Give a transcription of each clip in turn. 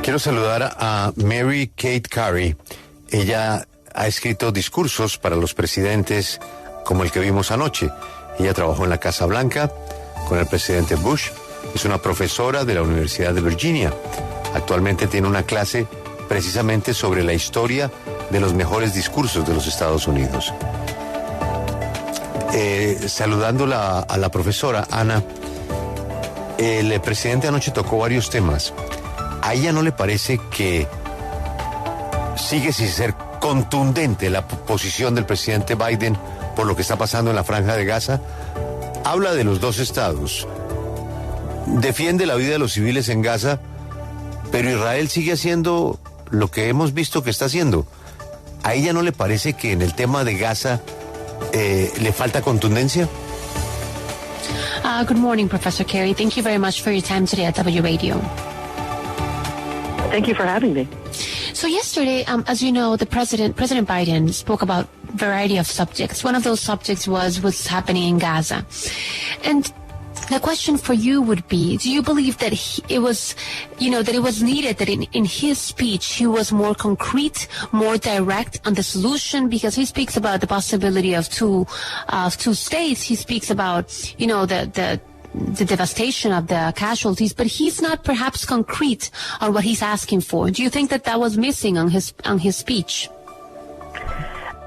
Quiero saludar a Mary Kate Cary. Ella ha escrito discursos para los presidentes como el que vimos anoche. Ella trabajó en la Casa Blanca con el presidente Bush. Es una profesora de la Universidad de Virginia. Actualmente tiene una clase precisamente sobre la historia de los mejores discursos de los Estados Unidos. Saludándola a la profesora Ana, el presidente anoche tocó varios temas. ¿A ella no le parece que sigue sin ser contundente la posición del presidente Biden por lo que está pasando en la Franja de Gaza? Habla de los dos estados, defiende la vida de los civiles en Gaza, pero Israel sigue haciendo lo que hemos visto que está haciendo. ¿A ella no le parece que en el tema de Gaza le falta contundencia? Good morning, Professor Cary. Thank you very much for your time today at W Radio. Thank you for having me. So yesterday, as you know, President Biden spoke about a variety of subjects. One of those subjects was what's happening in Gaza. And the question for you would be, do you believe that it was needed that in his speech he was more concrete, more direct on the solution? Because he speaks about the possibility of two states. He speaks about, the devastation of the casualties, but he's not perhaps concrete on what he's asking for. Do you think that was missing on his speech?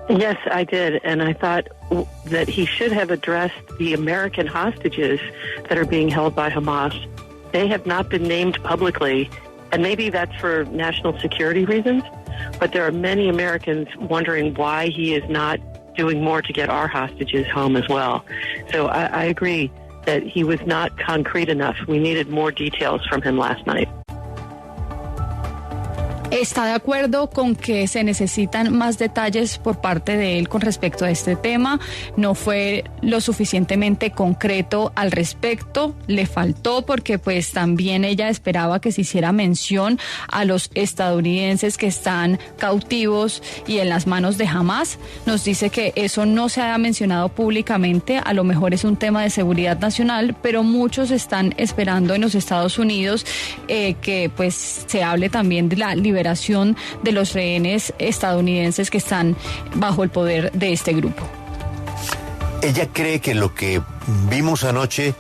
Yes, I did, and I thought that he should have addressed the American hostages that are being held by Hamas. They have not been named publicly, and maybe that's for national security reasons, but there are many Americans wondering why he is not doing more to get our hostages home as well. So I agree that he was not concrete enough. We needed more details from him last night. ¿Está de acuerdo con que se necesitan más detalles por parte de él con respecto a este tema? ¿No fue lo suficientemente concreto al respecto? ¿Le faltó? Porque pues también ella esperaba que se hiciera mención a los estadounidenses que están cautivos y en las manos de Hamas. Nos dice que eso no se ha mencionado públicamente, a lo mejor es un tema de seguridad nacional, pero muchos están esperando en los Estados Unidos que pues se hable también de la liberación de los rehenes estadounidenses que están bajo el poder de este grupo. ¿Ella cree que lo que vimos anoche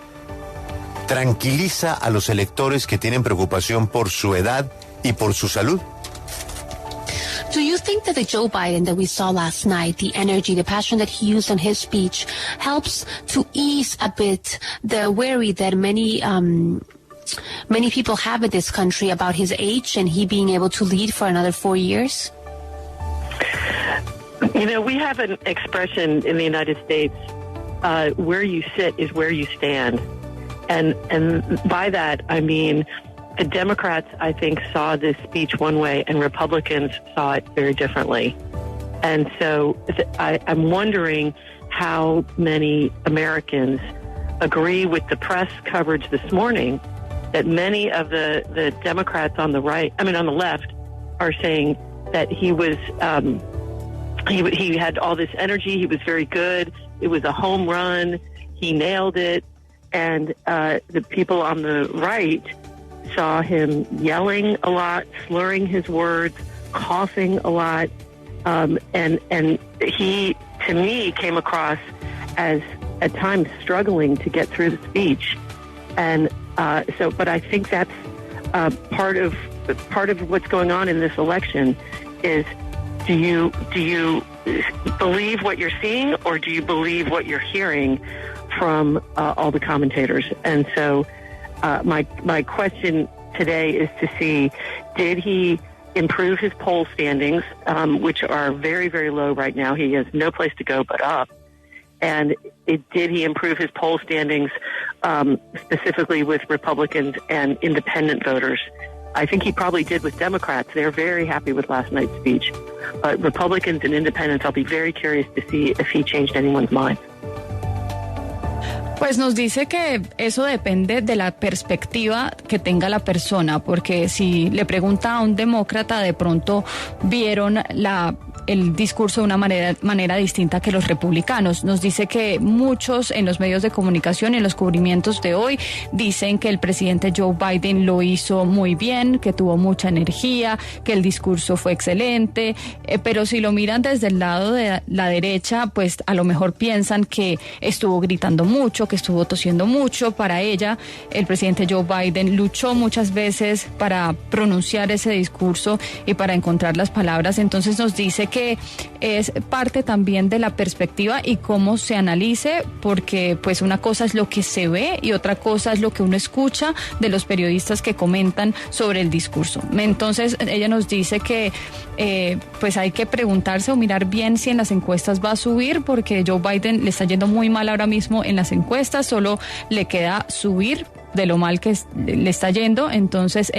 tranquiliza a los electores que tienen preocupación por su edad y por su salud? Do you think that the Joe Biden that we saw last night, the energy, the passion that he used in his speech, helps to ease a bit the worry that many people have in this country about his age and he being able to lead for another 4 years? We have an expression in the United States, where you sit is where you stand. And by that, I mean, the Democrats, I think, saw this speech one way and Republicans saw it very differently. And so I'm wondering how many Americans agree with the press coverage this morning that many of the Democrats on the left are saying that he was, he had all this energy, he was very good, it was a home run, he nailed it, and the people on the right saw him yelling a lot, slurring his words, coughing a lot, and he, to me, came across as at times struggling to get through the speech. And but I think that's part of what's going on in this election is do you believe what you're seeing or do you believe what you're hearing from all the commentators? And so my question today is to see, did he improve his poll standings, which are very, very low right now? He has no place to go but up. And did he improve his poll standings specifically with Republicans and independent voters? I think he probably did with Democrats. They're very happy with last night's speech. But Republicans and independents, I'll be very curious to see if he changed anyone's mind. Pues nos dice que eso depende de la perspectiva que tenga la persona, porque si le pregunta a un demócrata, de pronto vieron la el discurso de una manera distinta que los republicanos. Nos dice que muchos en los medios de comunicación, en los cubrimientos de hoy, dicen que el presidente Joe Biden lo hizo muy bien, que tuvo mucha energía, que el discurso fue excelente, pero si lo miran desde el lado de la derecha, pues a lo mejor piensan que estuvo gritando mucho, que estuvo tosiendo mucho. Para ella, el presidente Joe Biden luchó muchas veces para pronunciar ese discurso y para encontrar las palabras. Entonces nos dice que es parte también de la perspectiva y cómo se analice, porque pues una cosa es lo que se ve y otra cosa es lo que uno escucha de los periodistas que comentan sobre el discurso. Entonces ella nos dice que pues hay que preguntarse o mirar bien si en las encuestas va a subir, porque Joe Biden le está yendo muy mal ahora mismo en las encuestas, solo le queda subir de lo mal que le está yendo. Entonces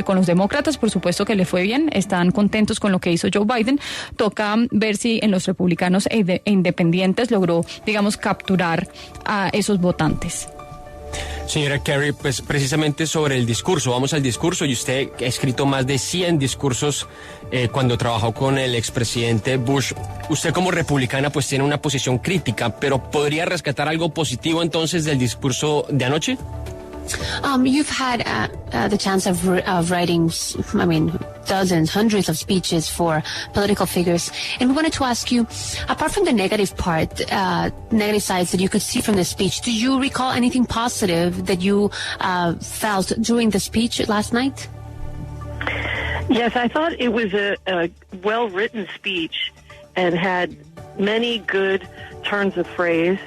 con los demócratas por supuesto que le fue bien, están contentos con lo que hizo Joe Biden. Toca ver si en los republicanos e independientes logró, digamos, capturar a esos votantes. Señora Cary, pues precisamente sobre el discurso, vamos al discurso, y usted ha escrito más de 100 discursos cuando trabajó con el expresidente Bush. Usted como republicana pues tiene una posición crítica, pero ¿podría rescatar algo positivo entonces del discurso de anoche? You've had the chance of writing, dozens, hundreds of speeches for political figures. And we wanted to ask you, apart from the negative part, negative sides that you could see from the speech, do you recall anything positive that you felt during the speech last night? Yes, I thought it was a well-written speech and had many good turns of phrase.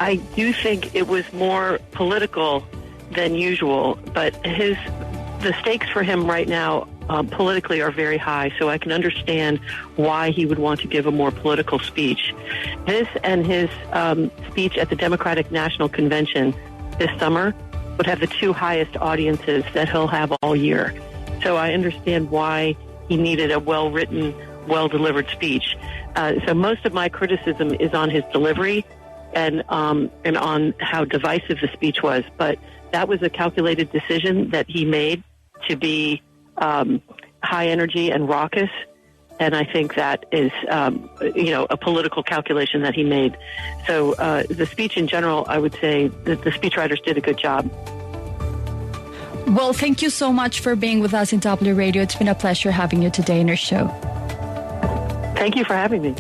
I do think it was more political than usual, but the stakes for him right now politically are very high, so I can understand why he would want to give a more political speech. This and his speech at the Democratic National Convention this summer would have the two highest audiences that he'll have all year. So I understand why he needed a well-written, well-delivered speech. So most of my criticism is on his delivery and on how divisive the speech was. But that was a calculated decision that he made to be high energy and raucous. And I think that is, a political calculation that he made. So the speech in general, I would say that the speechwriters did a good job. Well, thank you so much for being with us in W Radio. It's been a pleasure having you today in our show. Thank you for having me.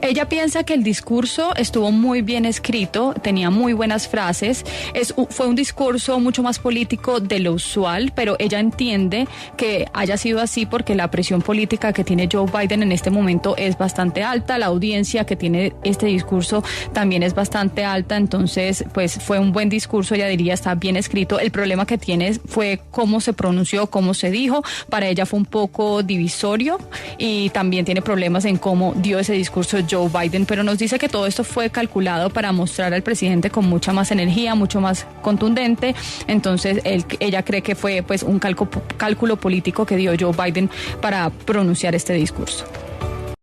Ella piensa que el discurso estuvo muy bien escrito, tenía muy buenas frases, fue un discurso mucho más político de lo usual, pero ella entiende que haya sido así porque la presión política que tiene Joe Biden en este momento es bastante alta, la audiencia que tiene este discurso también es bastante alta, entonces pues fue un buen discurso, ella diría está bien escrito. El problema que tiene fue cómo se pronunció, cómo se dijo, para ella fue un poco divisorio y también tiene problemas en cómo dio ese discurso Joe Biden, pero nos dice que todo esto fue calculado para mostrar al presidente con mucha más energía, mucho más contundente. Entonces ella cree que fue pues un cálculo político que dio Joe Biden para pronunciar este discurso.